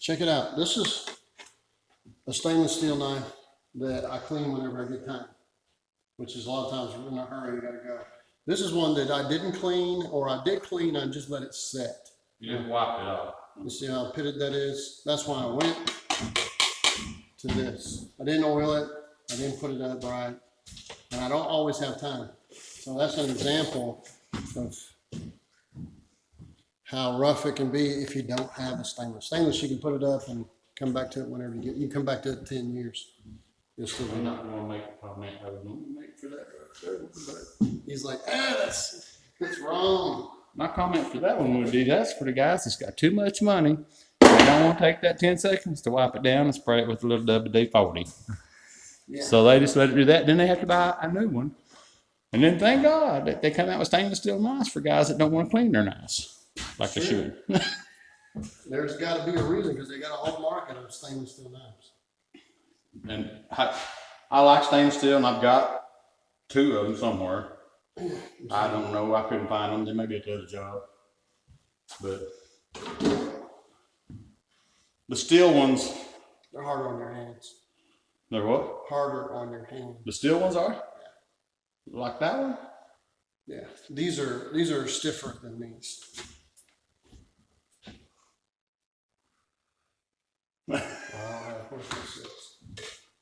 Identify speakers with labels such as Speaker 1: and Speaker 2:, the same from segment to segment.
Speaker 1: Check it out. This is a stainless steel knife that I clean whenever I get time, which is a lot of times we're in a hurry, you gotta go. This is one that I didn't clean, or I did clean, I just let it set.
Speaker 2: You just wiped it off.
Speaker 1: You see how pitted that is? That's why I went to this. I didn't oil it, I didn't put it up right, and I don't always have time. So that's an example of how rough it can be if you don't have a stainless. Stainless, you can put it up and come back to it whenever you get. You can come back to it in 10 years. You'll still
Speaker 2: I'm
Speaker 1: be.
Speaker 2: not going to make a comment. I was going to make for that. But
Speaker 1: He's like, that's wrong.
Speaker 2: my comment for that one would be that's for the guys that's got too much money. They don't want to take that 10 seconds to wipe it down and spray it with a little WD-40.
Speaker 1: Yeah.
Speaker 2: So they just let it do that. Then they have to buy a new one. And then thank God that they come out with stainless steel knives for guys that don't want to clean their knives like they should.
Speaker 1: There's got to be a reason, because they got a whole market of stainless steel knives.
Speaker 2: And I like stainless steel, and I've got 2 of them somewhere. I don't know. I couldn't find them. They may be at the other job. But the steel ones,
Speaker 1: They're harder on your hands.
Speaker 2: they're what?
Speaker 1: Harder on your hands.
Speaker 2: The steel ones are? Like that one?
Speaker 1: Yeah. These are stiffer than these.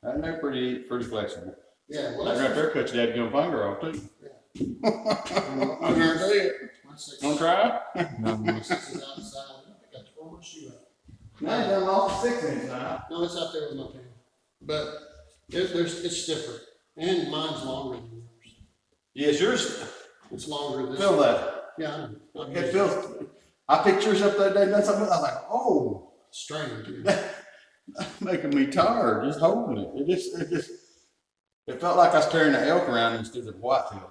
Speaker 2: And they're pretty flexible.
Speaker 1: Yeah. Well,
Speaker 2: That right there cut your dad's finger off too.
Speaker 1: Yeah. I guarantee it.
Speaker 2: Want to try?
Speaker 1: My 6 is outside. I got to throw my shoe out.
Speaker 2: Now you done lost a 6-inch now.
Speaker 1: No, it's out there with my pen. But it's stiffer. And mine's longer than yours.
Speaker 2: Yes, yours.
Speaker 1: It's longer than
Speaker 2: Feel that.
Speaker 1: Yeah, I know.
Speaker 2: It feels. I picked yours up the other day and done something. I was like, oh.
Speaker 1: Strange, dude.
Speaker 2: Making me tired just holding it. It felt like I was carrying an elk around instead of a whitetail.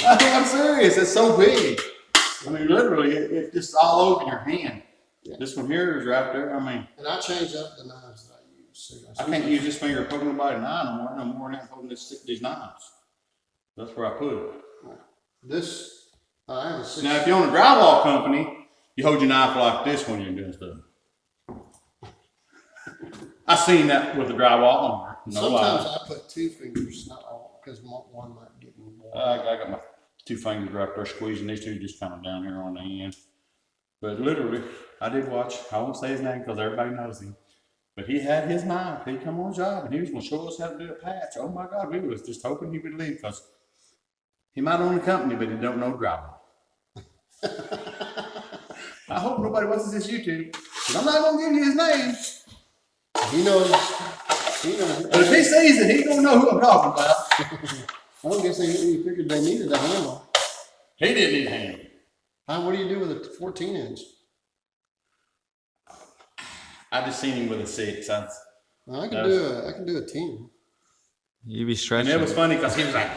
Speaker 2: I'm serious. It's so big. I mean, literally, it's just all over your hand. Yeah. This one here is right there. I mean,
Speaker 1: and I change up the knives that I use.
Speaker 2: I can't use this finger poking nobody in the eye no more than I'm holding these knives. That's where I put it.
Speaker 1: This, I have a 6.
Speaker 2: Now, if you own a drywall company, you hold your knife like this when you're doing stuff. I've seen that with the drywall on there. No
Speaker 1: Sometimes
Speaker 2: lie.
Speaker 1: I put 2 fingers, not all, because one might get me more.
Speaker 2: I got my 2 fingers right there squeezing. These 2 just kind of down here on the end. But literally, I did watch. I won't say his name because everybody knows him. But he had his knife. He'd come on job and he was going to show us how to do a patch. Oh my God, we was just hoping he would leave because he might own a company, but he don't know drywall. I hope nobody watches this YouTube, but I'm not going to give you his name.
Speaker 1: He knows.
Speaker 2: But if he sees it, he's going to know who I'm talking about.
Speaker 1: I don't guess he figured they needed a handle.
Speaker 2: He didn't need a handle.
Speaker 1: What do you do with a 14-inch?
Speaker 2: I just seen him with a 6. I
Speaker 1: can do a 10.
Speaker 3: You be stretching.
Speaker 2: And it was funny because he was like,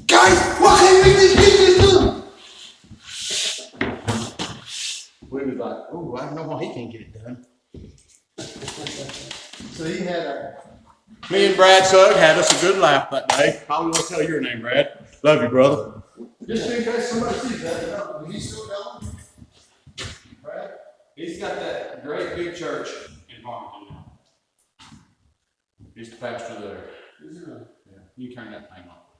Speaker 1: guys, why can't we just get this done?
Speaker 2: we was like, oh, I don't know why he can't get it done.
Speaker 1: So he had
Speaker 2: Me and Brad Sugg had us a good laugh that day. I was going to tell your name, Brad. Love you, brother.
Speaker 1: just in case somebody sees that. He's still going?
Speaker 2: Brad? He's got that great big church in Farmington now. He's the pastor there.
Speaker 1: Is he really?
Speaker 2: Yeah. You turn that thing off.